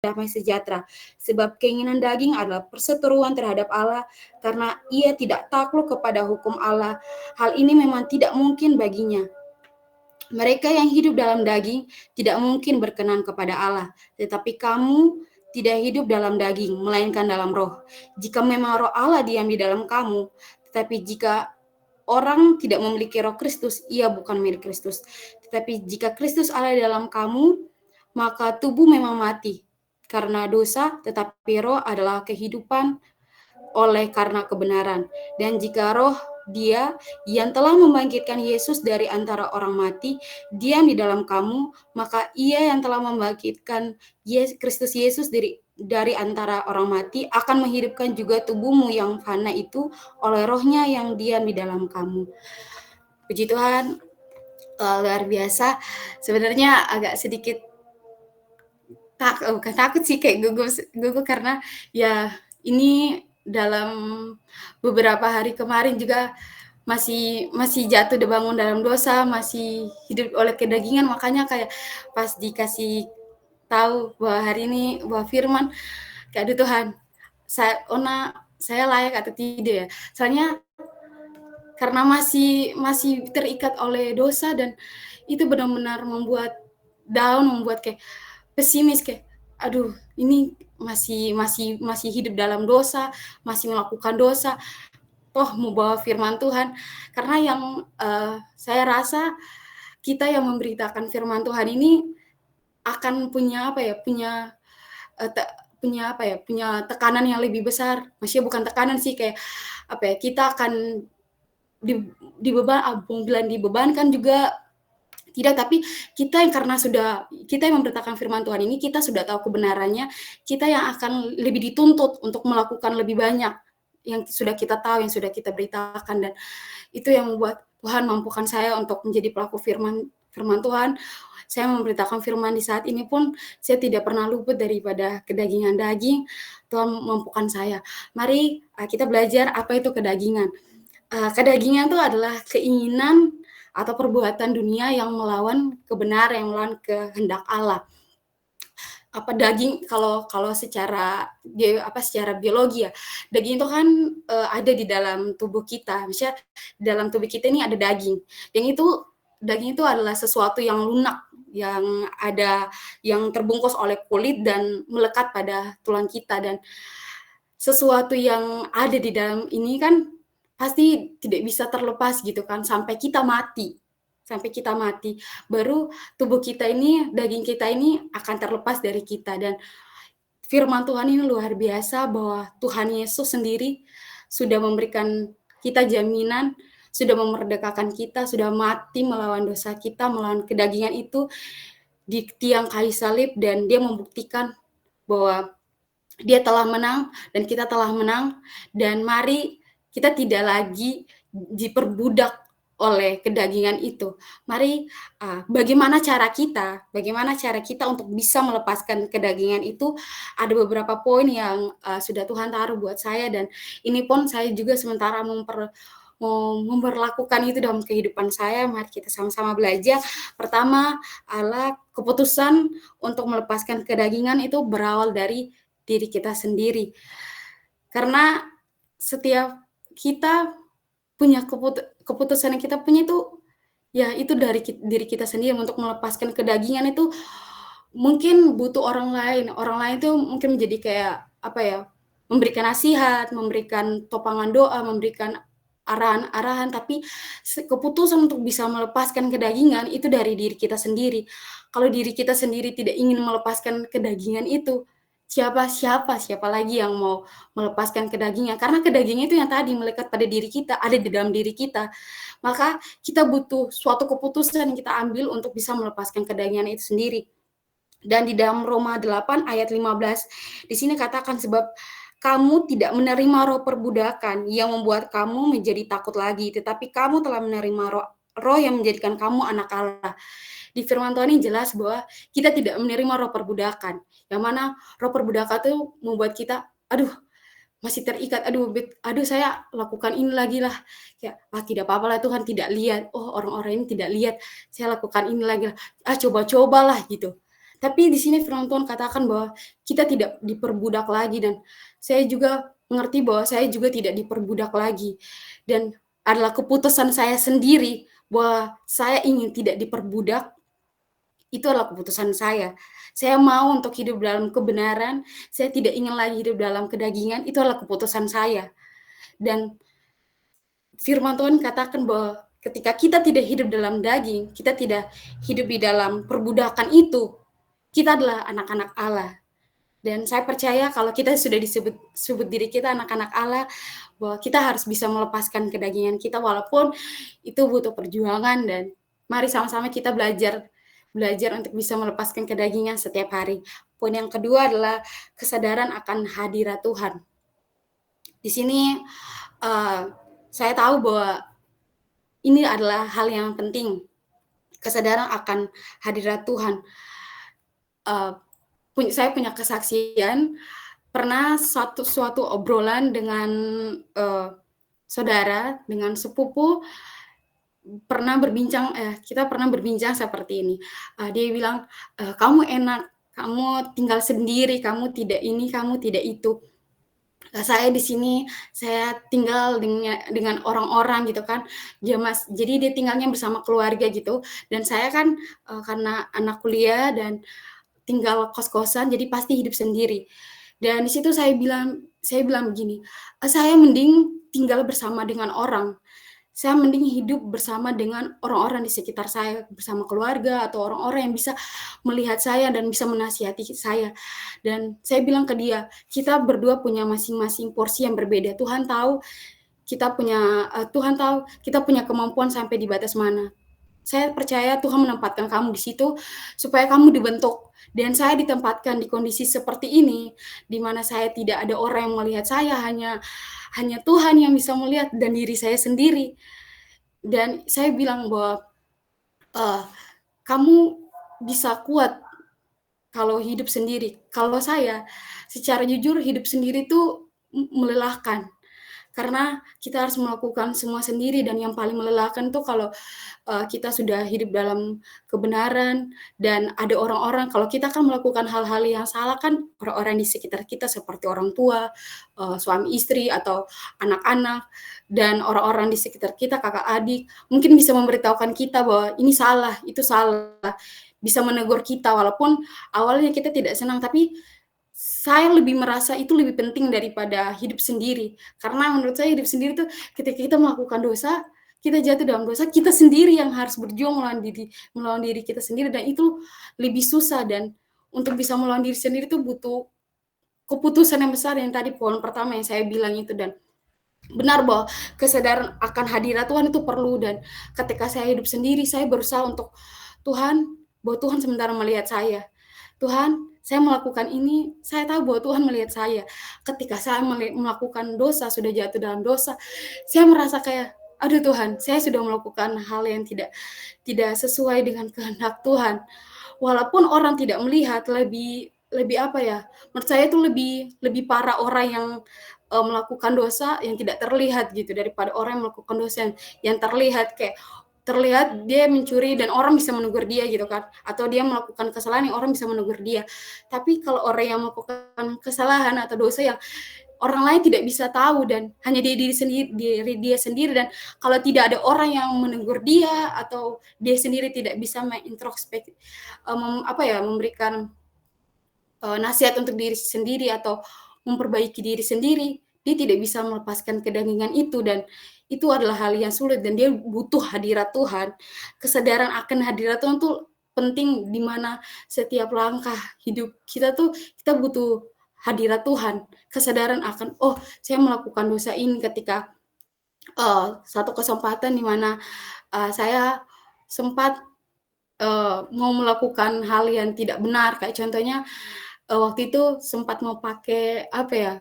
damai sejahtera. Sebab keinginan daging adalah perseteruan terhadap Allah karena ia tidak takluk kepada hukum Allah. Hal ini memang tidak mungkin baginya. Mereka yang hidup dalam daging tidak mungkin berkenan kepada Allah. Tetapi kamu tidak hidup dalam daging, melainkan dalam roh. Jika memang roh Allah diam di dalam kamu, tetapi jika orang tidak memiliki roh Kristus, ia bukan milik Kristus. Tetapi jika Kristus Allah di dalam kamu, maka tubuh memang mati karena dosa, tetapi roh adalah kehidupan oleh karena kebenaran. Dan jika roh Dia yang telah membangkitkan Yesus dari antara orang mati diam di dalam kamu, maka Ia yang telah membangkitkan Kristus Yesus dari antara orang mati akan menghidupkan juga tubuhmu yang fana itu oleh rohnya yang diam di dalam kamu. Puji Tuhan, luar biasa. Sebenarnya agak sedikit bukan takut sih, kayak gugup karena ya ini dalam beberapa hari kemarin juga masih jatuh dan bangun dalam dosa, masih hidup oleh kedagingan, makanya kayak pas dikasih tahu bahwa hari ini bahwa firman, kayak aduh Tuhan, saya layak atau tidak ya? Soalnya karena masih terikat oleh dosa dan itu benar-benar membuat down, membuat kayak pesimis, kayak aduh ini masih hidup dalam dosa, masih melakukan dosa, toh mau bawa firman Tuhan. Karena yang saya rasa kita yang memberitakan firman Tuhan ini akan punya punya tekanan yang lebih besar. Maksudnya bukan tekanan sih, kayak kita akan dibebankan juga tidak, tapi kita yang memberitakan firman Tuhan ini, kita sudah tahu kebenarannya, kita yang akan lebih dituntut untuk melakukan lebih banyak yang sudah kita tahu, yang sudah kita beritakan. Dan itu yang membuat Tuhan mampukan saya untuk menjadi pelaku firman Tuhan. Saya memberitakan firman di saat ini pun saya tidak pernah luput daripada kedagingan daging. Tuhan mampukan saya. Mari kita belajar apa itu kedagingan. Kedagingan itu adalah keinginan atau perbuatan dunia yang melawan kebenaran, yang melawan kehendak Allah. Daging kalau secara biologi ya, daging itu kan ada di dalam tubuh kita. Misalnya dalam tubuh kita ini ada daging. Daging itu adalah sesuatu yang lunak, yang terbungkus oleh kulit dan melekat pada tulang kita. Dan sesuatu yang ada di dalam ini kan pasti tidak bisa terlepas gitu kan, sampai kita mati, baru tubuh kita ini, daging kita ini akan terlepas dari kita. Dan firman Tuhan ini luar biasa bahwa Tuhan Yesus sendiri sudah memberikan kita jaminan, sudah memerdekakan kita, sudah mati melawan dosa kita, melawan kedagingan itu di tiang kayu salib, dan Dia membuktikan bahwa Dia telah menang dan kita telah menang. Dan mari kita tidak lagi diperbudak oleh kedagingan itu. Mari bagaimana cara kita untuk bisa melepaskan kedagingan itu? Ada beberapa poin yang sudah Tuhan taruh buat saya, dan ini pun saya juga sementara memperlakukan itu dalam kehidupan saya. Mari kita sama-sama belajar. Pertama adalah keputusan untuk melepaskan kedagingan itu berawal dari diri kita sendiri. Karena setiap kita punya keputusan yang kita punya itu, ya itu dari diri kita sendiri. Untuk melepaskan kedagingan itu mungkin butuh orang lain. Orang lain itu mungkin menjadi kayak memberikan nasihat, memberikan topangan doa, memberikan arahan-arahan, tapi keputusan untuk bisa melepaskan kedagingan itu dari diri kita sendiri. Kalau diri kita sendiri tidak ingin melepaskan kedagingan itu, siapa lagi yang mau melepaskan kedagingan? Karena kedagingan itu yang tadi melekat pada diri kita, ada di dalam diri kita. Maka kita butuh suatu keputusan yang kita ambil untuk bisa melepaskan kedagingan itu sendiri. Dan di dalam Roma 8 ayat 15, di sini katakan, sebab kamu tidak menerima roh perbudakan yang membuat kamu menjadi takut lagi, tetapi kamu telah menerima roh yang menjadikan kamu anak Allah. Di firman Tuhan ini jelas bahwa kita tidak menerima roh perbudakan. Yang mana roh perbudakan itu membuat kita, masih terikat, saya lakukan ini lagi lah. Ya, tidak apa-apa lah, Tuhan tidak lihat. Oh, orang-orang ini tidak lihat. Saya lakukan ini lagi lah. Coba-cobalah gitu. Tapi di sini firman Tuhan katakan bahwa kita tidak diperbudak lagi, dan saya juga mengerti bahwa saya juga tidak diperbudak lagi, dan adalah keputusan saya sendiri bahwa saya ingin tidak diperbudak, itu adalah keputusan saya. Saya mau untuk hidup dalam kebenaran, saya tidak ingin lagi hidup dalam kedagingan, itu adalah keputusan saya. Dan firman Tuhan katakan bahwa ketika kita tidak hidup dalam daging, kita tidak hidup di dalam perbudakan itu, kita adalah anak-anak Allah. Dan saya percaya kalau kita sudah disebut diri kita anak-anak Allah, bahwa kita harus bisa melepaskan kedagingan kita walaupun itu butuh perjuangan, dan mari sama-sama kita belajar untuk bisa melepaskan kedagingan setiap hari. Poin yang kedua adalah kesadaran akan hadirat Tuhan. Di sini saya tahu bahwa ini adalah hal yang penting, kesadaran akan hadirat Tuhan. Saya punya kesaksian, pernah suatu obrolan dengan saudara, dengan sepupu, kita pernah berbincang seperti ini. Dia bilang, "Kamu enak, kamu tinggal sendiri, kamu tidak ini, kamu tidak itu. Saya di sini, saya tinggal dengan orang-orang," gitu kan. Jadi dia tinggalnya bersama keluarga gitu, dan saya kan, karena anak kuliah dan tinggal kos-kosan, jadi pasti hidup sendiri. Dan di situ saya bilang begini, "Saya mending tinggal bersama dengan orang. Saya mending hidup bersama dengan orang-orang di sekitar saya, bersama keluarga atau orang-orang yang bisa melihat saya dan bisa menasihati saya." Dan saya bilang ke dia, "Kita berdua punya masing-masing porsi yang berbeda. Tuhan tahu kita punya kemampuan sampai di batas mana. Saya percaya Tuhan menempatkan kamu di situ supaya kamu dibentuk, dan saya ditempatkan di kondisi seperti ini, di mana saya tidak ada orang yang melihat saya, hanya Tuhan yang bisa melihat dan diri saya sendiri." Dan saya bilang bahwa, eee, "Kamu bisa kuat kalau hidup sendiri." Kalau saya, secara jujur hidup sendiri itu melelahkan, karena kita harus melakukan semua sendiri, dan yang paling melelahkan tuh kalau kita sudah hidup dalam kebenaran dan ada orang-orang, kalau kita kan melakukan hal-hal yang salah kan orang-orang di sekitar kita seperti orang tua, suami istri atau anak-anak, dan orang-orang di sekitar kita, kakak adik, mungkin bisa memberitahukan kita bahwa ini salah, itu salah, bisa menegur kita walaupun awalnya kita tidak senang, tapi saya lebih merasa itu lebih penting daripada hidup sendiri. Karena menurut saya hidup sendiri tuh ketika kita melakukan dosa, kita jatuh dalam dosa, kita sendiri yang harus berjuang melawan diri kita sendiri, dan itu lebih susah, dan untuk bisa melawan diri sendiri itu butuh keputusan yang besar, yang tadi poin pertama yang saya bilang itu. Dan benar bahwa kesadaran akan hadirat Tuhan itu perlu, dan ketika saya hidup sendiri, saya berusaha untuk bahwa Tuhan sementara melihat saya. Tuhan, saya melakukan ini, saya tahu bahwa Tuhan melihat saya. Ketika saya melakukan dosa, sudah jatuh dalam dosa, saya merasa kayak, aduh Tuhan, saya sudah melakukan hal yang tidak sesuai dengan kehendak Tuhan. Walaupun orang tidak melihat, lebih lebih apa ya, menurut saya itu lebih lebih parah orang yang, melakukan dosa yang tidak terlihat gitu, daripada orang yang melakukan dosa yang terlihat. Kayak terlihat dia mencuri dan orang bisa menegur dia gitu kan, atau dia melakukan kesalahan yang orang bisa menegur dia. Tapi kalau orang yang melakukan kesalahan atau dosa yang orang lain tidak bisa tahu, dan hanya diri dia sendiri, dan kalau tidak ada orang yang menegur dia atau dia sendiri tidak bisa mengintrospeksi, memberikan nasihat untuk diri sendiri atau memperbaiki diri sendiri, dia tidak bisa melepaskan kedagingan itu, dan itu adalah hal yang sulit, dan dia butuh hadirat Tuhan. Kesadaran akan hadirat Tuhan tuh penting, di mana setiap langkah hidup kita tuh kita butuh hadirat Tuhan. Kesadaran akan, "Oh, saya melakukan dosa ini," ketika, satu kesempatan di mana, saya sempat, mau melakukan hal yang tidak benar, kayak contohnya, waktu itu sempat mau pakai, apa ya,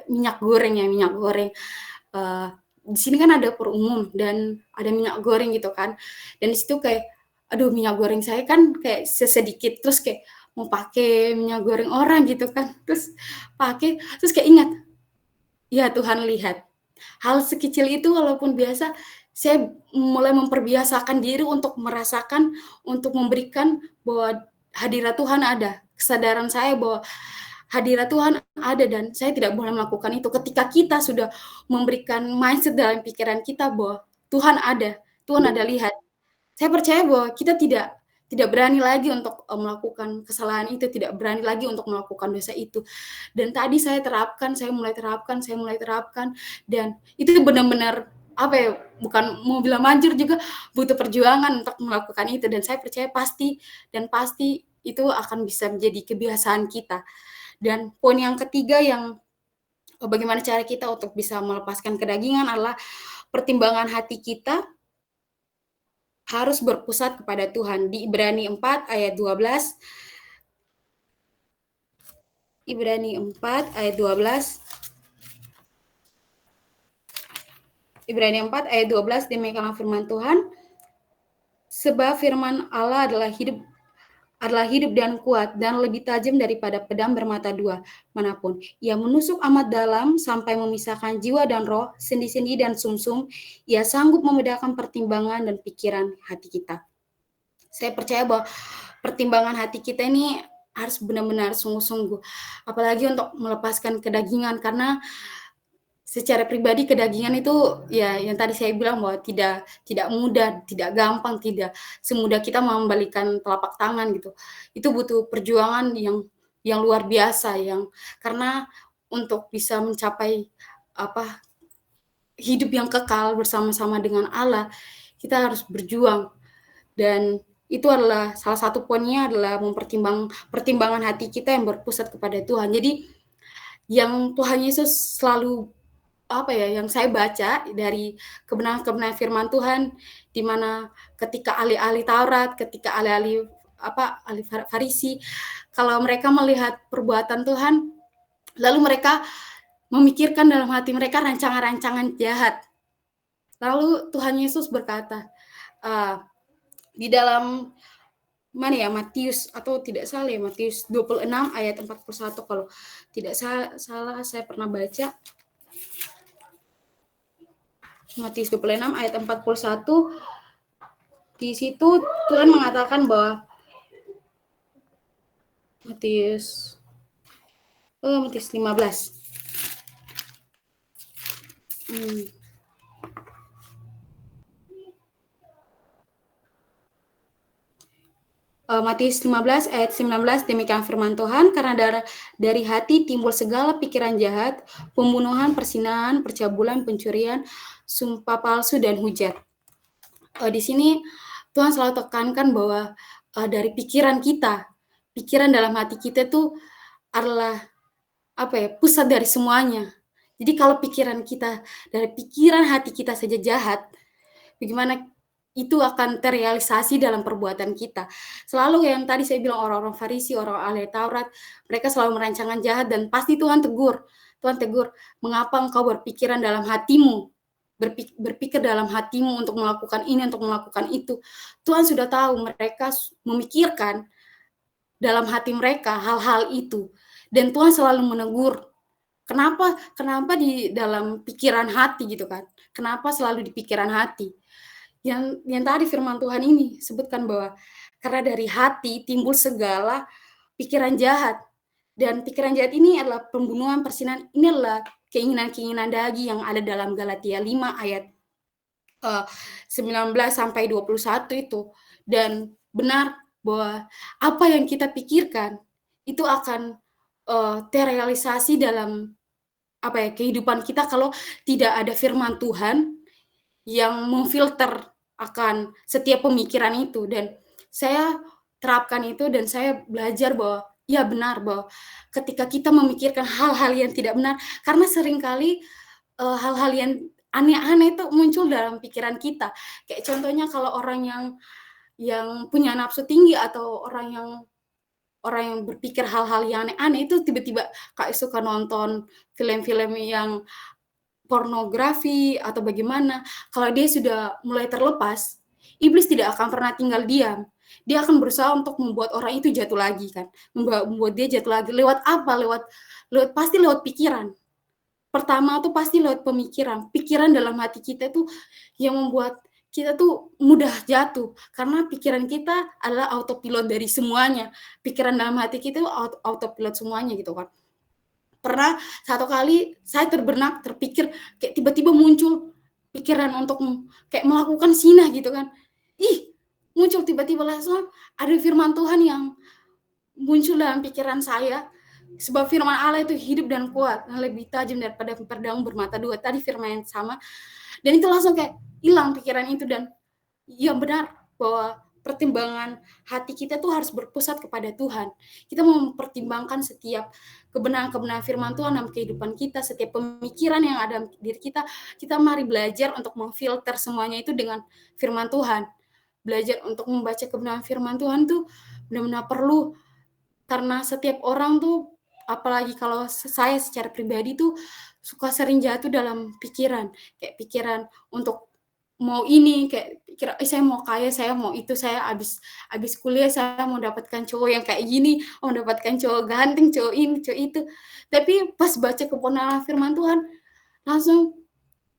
minyak goreng, eee, di sini kan ada dapur umum dan ada minyak goreng gitu kan, dan di situ kayak, aduh minyak goreng saya kan kayak sedikit, terus kayak mau pakai minyak goreng orang gitu kan, terus kayak ingat, ya Tuhan lihat. Hal sekecil itu walaupun biasa, saya mulai memperbiasakan diri untuk merasakan, untuk memberikan bahwa hadirat Tuhan ada, kesadaran saya bahwa hadirat Tuhan ada dan saya tidak boleh melakukan itu. Ketika kita sudah memberikan mindset dalam pikiran kita bahwa Tuhan ada lihat. Saya percaya bahwa kita tidak berani lagi untuk melakukan kesalahan itu, tidak berani lagi untuk melakukan dosa itu. Dan tadi saya mulai terapkan, dan itu benar-benar apa ya, bukan mau bilang manjur juga, butuh perjuangan untuk melakukan itu, dan saya percaya pasti itu akan bisa menjadi kebiasaan kita. Dan poin yang ketiga yang bagaimana cara kita untuk bisa melepaskan kedagingan adalah pertimbangan hati kita harus berpusat kepada Tuhan. Di Ibrani 4 ayat 12, Ibrani 4 ayat 12, Ibrani 4 ayat 12, demikianlah firman Tuhan, sebab firman Allah adalah hidup dan kuat dan lebih tajam daripada pedang bermata dua manapun. Ia menusuk amat dalam sampai memisahkan jiwa dan roh, sendi-sendi dan sumsum. Ia sanggup membedakan pertimbangan dan pikiran hati kita. Saya percaya bahwa pertimbangan hati kita ini harus benar-benar sungguh-sungguh. Apalagi untuk melepaskan kedagingan, karena secara pribadi kedagingan itu ya yang tadi saya bilang bahwa tidak mudah, tidak gampang, tidak semudah kita membalikan telapak tangan gitu. Itu butuh perjuangan yang luar biasa, karena untuk bisa mencapai apa hidup yang kekal bersama-sama dengan Allah, kita harus berjuang. Dan itu adalah salah satu poinnya adalah pertimbangan hati kita yang berpusat kepada Tuhan. Jadi yang Tuhan Yesus selalu yang saya baca dari kebenaran-kebenaran firman Tuhan, di mana ketika ahli-ahli Taurat, ketika ahli-ahli ahli Farisi, kalau mereka melihat perbuatan Tuhan, lalu mereka memikirkan dalam hati mereka rancangan-rancangan jahat. Lalu Tuhan Yesus berkata, di dalam Matius atau tidak salah ya, Matius 26 ayat 41 kalau tidak salah saya pernah baca. Matius 26 ayat 41, di situ Tuhan mengatakan bahwa Matius 15. Matius 15 ayat 19, demikian firman Tuhan, karena dari hati timbul segala pikiran jahat, pembunuhan, persinahan, percabulan, pencurian, sumpah palsu, dan hujat. Di sini Tuhan selalu tekankan bahwa dari pikiran dalam hati kita itu adalah pusat dari semuanya. Jadi kalau dari pikiran hati kita saja jahat, bagaimana itu akan terrealisasi dalam perbuatan kita. Selalu yang tadi saya bilang, orang-orang Farisi, orang ahli Taurat, mereka selalu merancangkan jahat, dan pasti Tuhan tegur, mengapa engkau berpikiran dalam hatimu, berpikir dalam hatimu untuk melakukan ini, untuk melakukan itu. Tuhan sudah tahu mereka memikirkan dalam hati mereka hal-hal itu, dan Tuhan selalu menegur. Kenapa di dalam pikiran hati gitu kan? Kenapa selalu di pikiran hati? Yang tadi firman Tuhan ini sebutkan bahwa karena dari hati timbul segala pikiran jahat, dan pikiran jahat ini adalah pembunuhan, persinahan, ini adalah keinginan-keinginan daging yang ada dalam Galatia 5 ayat 19 sampai 21 itu. Dan benar bahwa apa yang kita pikirkan itu akan terrealisasi dalam kehidupan kita kalau tidak ada firman Tuhan yang memfilter akan setiap pemikiran itu. Dan saya terapkan itu, dan saya belajar bahwa ya benar bahwa ketika kita memikirkan hal-hal yang tidak benar, karena seringkali hal-hal yang aneh-aneh itu muncul dalam pikiran kita. Kayak contohnya kalau orang yang punya nafsu tinggi, atau orang yang berpikir hal-hal yang aneh-aneh, itu tiba-tiba kayak suka nonton film-film yang pornografi atau bagaimana. Kalau dia sudah mulai terlepas, iblis tidak akan pernah tinggal diam. Dia akan berusaha untuk membuat orang itu jatuh lagi kan. Membuat dia jatuh lagi. Lewat apa? Pasti lewat pikiran. Pertama tuh pasti lewat pemikiran. Pikiran dalam hati kita tuh yang membuat kita tuh mudah jatuh, karena pikiran kita adalah autopilot dari semuanya. Pikiran dalam hati kita itu autopilot semuanya gitu kan. Pernah satu kali saya terbenak, terpikir kayak tiba-tiba muncul pikiran untuk kayak melakukan zina gitu kan. Ih, muncul tiba-tiba langsung ada firman Tuhan yang muncul dalam pikiran saya, sebab firman Allah itu hidup dan kuat, lebih tajam daripada pedang bermata dua. Tadi firman yang sama, dan itu langsung kayak hilang pikiran itu. Dan yang benar bahwa pertimbangan hati kita tuh harus berpusat kepada Tuhan. Kita mempertimbangkan setiap kebenaran-kebenaran firman Tuhan dalam kehidupan kita, setiap pemikiran yang ada dalam diri kita. Kita mari belajar untuk memfilter semuanya itu dengan firman Tuhan. Belajar untuk membaca kebenaran firman Tuhan tuh benar-benar perlu, karena setiap orang tuh, apalagi kalau saya secara pribadi tuh suka sering jatuh dalam pikiran, kayak pikiran untuk mau ini, kayak pikir, saya mau kaya, saya mau itu, saya habis kuliah saya mau dapatkan cowok yang kayak gini, mau dapatkan cowok ganteng, cowok ini, cowok itu. Tapi pas baca kebenaran firman Tuhan, langsung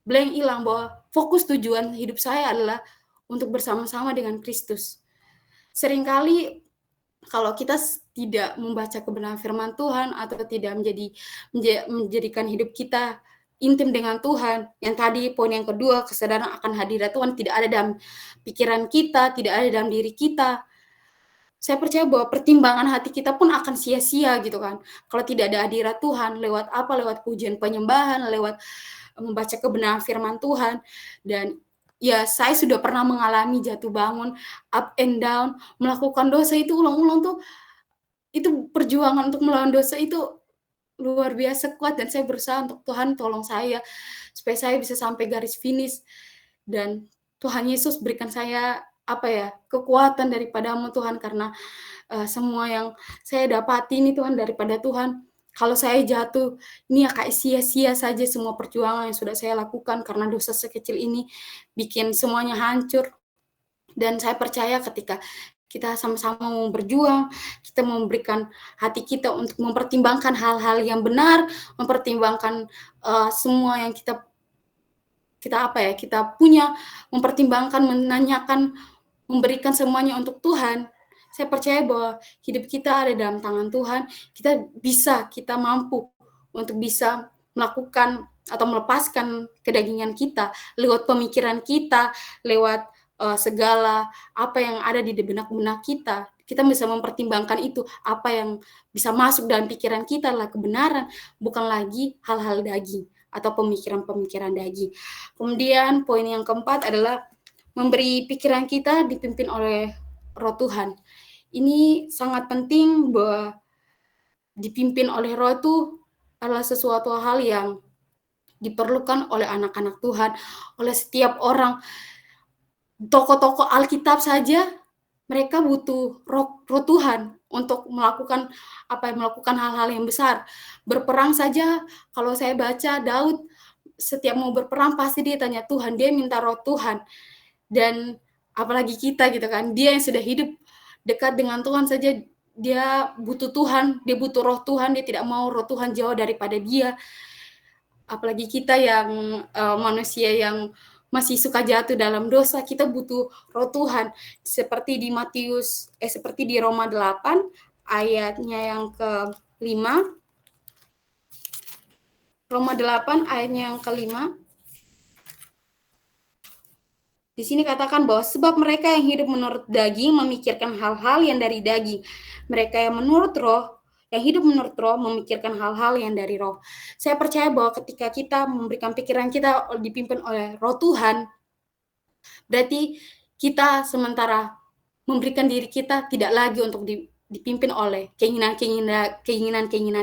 blank, hilang, bahwa fokus tujuan hidup saya adalah untuk bersama-sama dengan Kristus. Seringkali kalau kita tidak membaca kebenaran firman Tuhan atau tidak menjadikan hidup kita intim dengan Tuhan, yang tadi poin yang kedua, kesadaran akan hadirat Tuhan tidak ada dalam pikiran kita, tidak ada dalam diri kita. Saya percaya bahwa pertimbangan hati kita pun akan sia-sia gitu kan. Kalau tidak ada hadirat Tuhan, lewat apa? Lewat pujian penyembahan, lewat membaca kebenaran firman Tuhan. Dan ya saya sudah pernah mengalami jatuh bangun, up and down, melakukan dosa itu ulang-ulang tuh, itu perjuangan untuk melawan dosa itu luar biasa kuat, dan saya berusaha untuk, Tuhan tolong saya supaya saya bisa sampai garis finish. Dan Tuhan Yesus berikan saya kekuatan daripadamu Tuhan, karena semua yang saya dapati ini Tuhan daripada Tuhan. Kalau saya jatuh, ini ya kayak sia-sia saja semua perjuangan yang sudah saya lakukan, karena dosa sekecil ini bikin semuanya hancur. Dan saya percaya ketika kita sama-sama mau berjuang, kita memberikan hati kita untuk mempertimbangkan hal-hal yang benar, mempertimbangkan semua yang kita punya, mempertimbangkan, menanyakan, memberikan semuanya untuk Tuhan. Saya percaya bahwa hidup kita ada dalam tangan Tuhan. Kita mampu untuk bisa melakukan atau melepaskan kedagingan kita lewat pemikiran kita, lewat segala apa yang ada di benak-benak kita. Kita bisa mempertimbangkan itu, apa yang bisa masuk dalam pikiran kita adalah kebenaran, bukan lagi hal-hal daging atau pemikiran-pemikiran daging. Kemudian poin yang keempat adalah memberi pikiran kita dipimpin oleh Roh Tuhan. Ini sangat penting, bahwa dipimpin oleh Roh itu adalah sesuatu hal yang diperlukan oleh anak-anak Tuhan, oleh setiap orang. Tokoh-tokoh Alkitab saja mereka butuh roh Tuhan untuk melakukan hal-hal yang besar. Berperang saja, kalau saya baca Daud setiap mau berperang pasti dia tanya Tuhan, dia minta roh Tuhan. Dan apalagi kita gitu kan, dia yang sudah hidup dekat dengan Tuhan saja dia butuh Tuhan, dia butuh roh Tuhan, dia tidak mau roh Tuhan jauh daripada dia. Apalagi kita yang manusia yang masih suka jatuh dalam dosa, kita butuh roh Tuhan. Seperti di Roma 8 ayatnya yang ke-5. Roma 8 ayatnya yang ke-5. Di sini katakan bahwa sebab mereka yang hidup menurut daging memikirkan hal-hal yang dari daging. Mereka yang hidup menurut roh memikirkan hal-hal yang dari roh. Saya percaya bahwa ketika kita memberikan pikiran kita dipimpin oleh roh Tuhan, berarti kita sementara memberikan diri kita tidak lagi untuk dipimpin oleh keinginan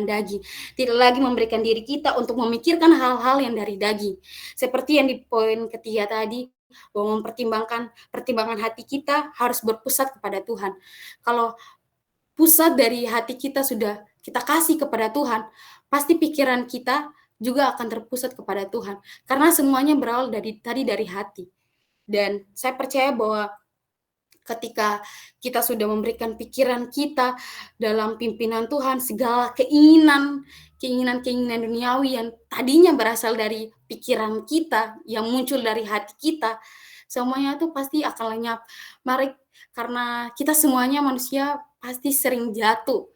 daging. Tidak lagi memberikan diri kita untuk memikirkan hal-hal yang dari daging. Seperti yang di poin ketiga tadi, bahwa pertimbangan hati kita harus berpusat kepada Tuhan. Kalau pusat dari hati kita sudah kita kasih kepada Tuhan, pasti pikiran kita juga akan terpusat kepada Tuhan. Karena semuanya berawal dari hati. Dan saya percaya bahwa ketika kita sudah memberikan pikiran kita dalam pimpinan Tuhan, segala keinginan duniawi yang tadinya berasal dari pikiran kita, yang muncul dari hati kita, semuanya tuh pasti akan lenyap. Mari karena kita semuanya manusia pasti sering jatuh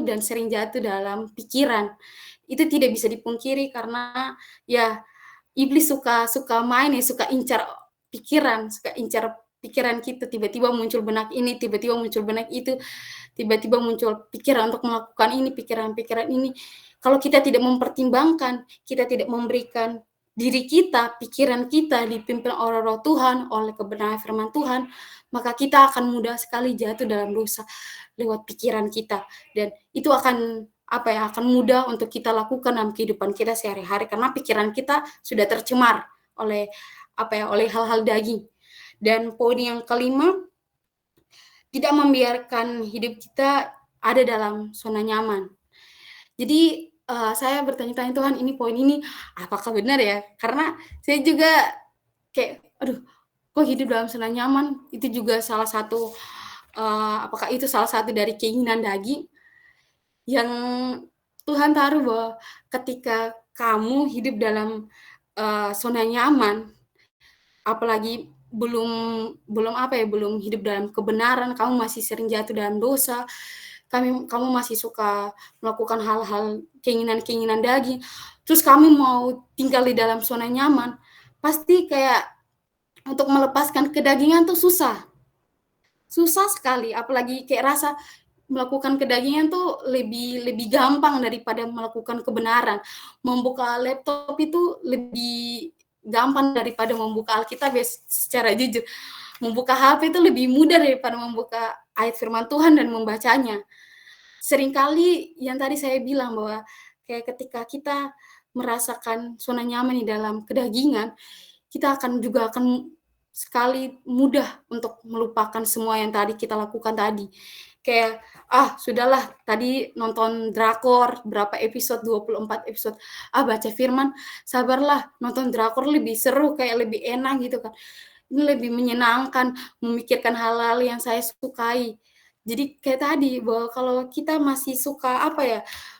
dan sering jatuh dalam pikiran. Itu tidak bisa dipungkiri karena ya iblis suka suka main ya, suka incar pikiran kita, tiba-tiba muncul benak ini, tiba-tiba muncul benak itu, tiba-tiba muncul pikiran untuk melakukan ini, pikiran-pikiran ini. Kalau kita tidak mempertimbangkan, kita tidak memberikan diri kita, pikiran kita dipimpin oleh Roh Tuhan, oleh kebenaran firman Tuhan, maka kita akan mudah sekali jatuh dalam dosa lewat pikiran kita. Dan itu akan akan mudah untuk kita lakukan dalam kehidupan kita sehari-hari karena pikiran kita sudah tercemar oleh oleh hal-hal daging. Dan poin yang kelima, tidak membiarkan hidup kita ada dalam zona nyaman. Jadi, saya bertanya-tanya, "Tuhan, ini poin ini apakah benar ya?" Karena saya juga kayak, "Aduh, kok hidup dalam zona nyaman?" Itu juga salah satu, apakah itu salah satu dari keinginan daging yang Tuhan taruh bahwa ketika kamu hidup dalam, zona nyaman, apalagi belum belum hidup dalam kebenaran, kamu masih sering jatuh dalam dosa, kamu masih suka melakukan hal-hal keinginan-keinginan daging, terus kamu mau tinggal di dalam zona nyaman, pasti kayak untuk melepaskan kedagingan tuh susah. Susah sekali, apalagi kayak rasa melakukan kedagingan tuh lebih lebih gampang daripada melakukan kebenaran. Membuka laptop itu lebih gampang daripada membuka Alkitab ya secara jujur. Membuka HP itu lebih mudah daripada membuka ayat firman Tuhan dan membacanya. Seringkali yang tadi saya bilang bahwa kayak ketika kita merasakan zona nyaman di dalam kedagingan, kita akan sekali mudah untuk melupakan semua yang tadi kita lakukan tadi. Kayak, "Ah, sudahlah tadi nonton drakor berapa episode, 24 episode, ah, baca firman, sabarlah nonton drakor lebih seru, kayak lebih enak," gitu kan. Ini lebih menyenangkan, memikirkan hal-hal yang saya sukai. Jadi kayak tadi, bahwa kalau kita masih suka,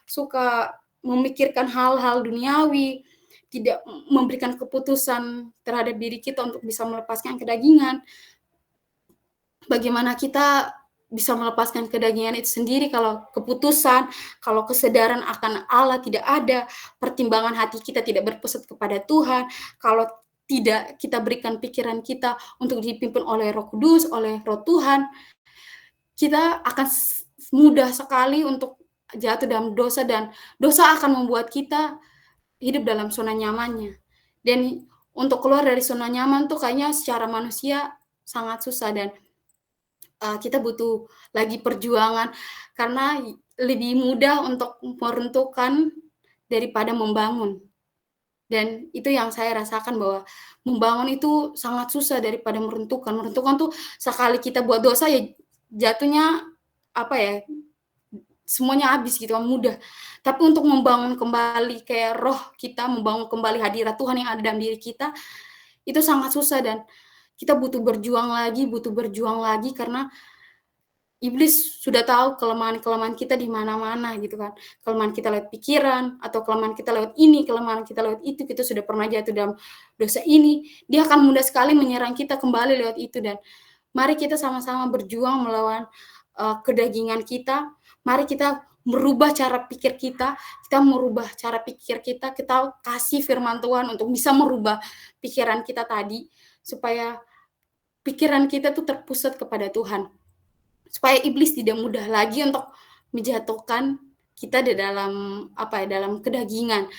suka memikirkan hal-hal duniawi, tidak memberikan keputusan terhadap diri kita untuk bisa melepaskan kedagingan, bagaimana kita bisa melepaskan kedagingan itu sendiri kalau keputusan, kalau kesadaran akan Allah tidak ada, pertimbangan hati kita tidak berpusat kepada Tuhan, kalau tidak kita berikan pikiran kita untuk dipimpin oleh Roh Kudus, oleh Roh Tuhan, kita akan mudah sekali untuk jatuh dalam dosa dan dosa akan membuat kita hidup dalam zona nyamannya. Dan untuk keluar dari zona nyaman tuh kayaknya secara manusia sangat susah dan, kita butuh lagi perjuangan karena lebih mudah untuk meruntuhkan daripada membangun. Dan itu yang saya rasakan bahwa membangun itu sangat susah daripada meruntuhkan. Meruntuhkan tuh sekali kita buat dosa ya jatuhnya, apa ya, semuanya habis gitu kan, mudah. Tapi untuk membangun kembali kayak roh kita, membangun kembali hadirat Tuhan yang ada dalam diri kita, itu sangat susah dan kita butuh berjuang lagi karena iblis sudah tahu kelemahan-kelemahan kita di mana-mana gitu kan. Kelemahan kita lewat pikiran, atau kelemahan kita lewat ini, kelemahan kita lewat itu, kita sudah pernah jatuh dalam dosa ini, dia akan mudah sekali menyerang kita kembali lewat itu dan mari kita sama-sama berjuang melawan, kedagingan kita, mari kita merubah cara pikir kita merubah cara pikir kita kasih firman Tuhan untuk bisa merubah pikiran kita tadi, supaya pikiran kita tuh terpusat kepada Tuhan. Supaya iblis tidak mudah lagi untuk menjatuhkan kita di dalam, dalam kedagingan.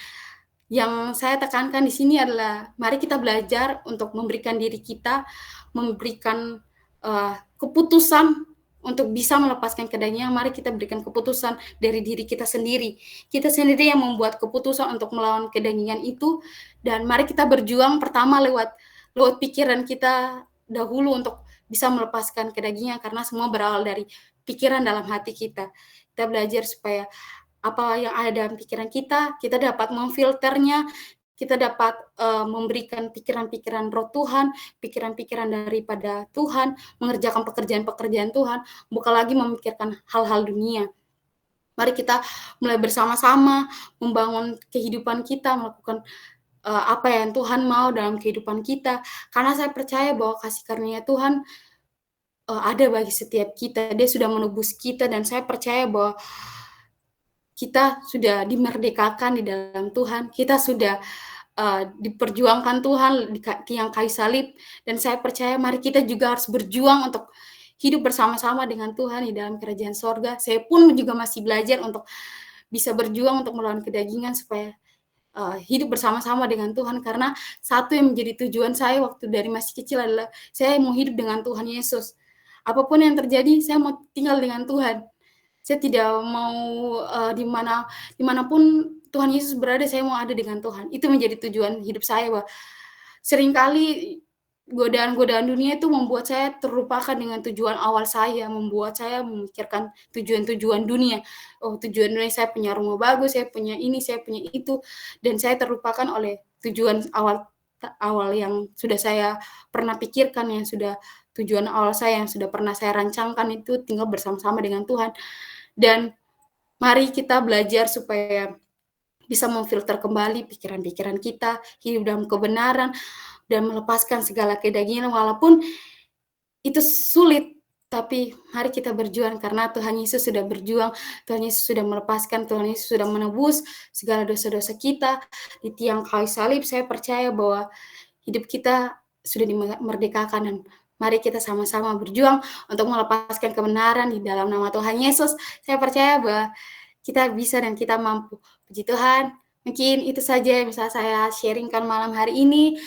Yang saya tekankan di sini adalah mari kita belajar untuk memberikan diri kita, memberikan, keputusan untuk bisa melepaskan kedagingan, mari kita berikan keputusan dari diri kita sendiri. Kita sendiri yang membuat keputusan untuk melawan kedagingan itu dan mari kita berjuang pertama lewat lewat pikiran kita dahulu untuk bisa melepaskan kedagingan karena semua berawal dari pikiran dalam hati kita. Kita belajar supaya apa yang ada dalam pikiran kita dapat memfilternya, kita dapat, memberikan pikiran-pikiran Roh Tuhan, pikiran-pikiran daripada Tuhan, mengerjakan pekerjaan-pekerjaan Tuhan, bukan lagi memikirkan hal-hal dunia. Mari kita mulai bersama-sama membangun kehidupan kita, melakukan apa yang Tuhan mau dalam kehidupan kita. Karena saya percaya bahwa kasih karunia Tuhan, ada bagi setiap kita. Dia sudah menebus kita dan saya percaya bahwa kita sudah dimerdekakan di dalam Tuhan, kita sudah, diperjuangkan Tuhan di tiang kayu salib, dan saya percaya mari kita juga harus berjuang untuk hidup bersama-sama dengan Tuhan di dalam kerajaan sorga. Saya pun juga masih belajar untuk bisa berjuang untuk melawan kedagingan supaya, hidup bersama-sama dengan Tuhan, karena satu yang menjadi tujuan saya waktu dari masih kecil adalah saya mau hidup dengan Tuhan Yesus. Apapun yang terjadi, saya mau tinggal dengan Tuhan. Saya tidak mau, di Tuhan Yesus berada, saya mau ada dengan Tuhan. Itu menjadi tujuan hidup saya, seringkali godaan-godaan dunia itu membuat saya terlupakan dengan tujuan awal saya, membuat saya memikirkan tujuan-tujuan dunia. Oh, tujuan dunia saya punya rumah bagus, saya punya ini, saya punya itu, dan saya terlupakan oleh tujuan awal awal yang sudah saya pernah pikirkan, yang sudah tujuan awal saya, yang sudah pernah saya rancangkan itu tinggal bersama-sama dengan Tuhan. Dan mari kita belajar supaya bisa memfilter kembali pikiran-pikiran kita, hidup dalam kebenaran, dan melepaskan segala kedagingan walaupun itu sulit, tapi mari kita berjuang karena Tuhan Yesus sudah berjuang, Tuhan Yesus sudah melepaskan, Tuhan Yesus sudah menebus segala dosa-dosa kita di tiang kayu salib. Saya percaya bahwa hidup kita sudah dimerdekakan dan mari kita sama-sama berjuang untuk melepaskan kebenaran di dalam nama Tuhan Yesus. Saya percaya bahwa kita bisa dan kita mampu. Puji Tuhan, mungkin itu saja yang bisa saya sharing-kan malam hari ini.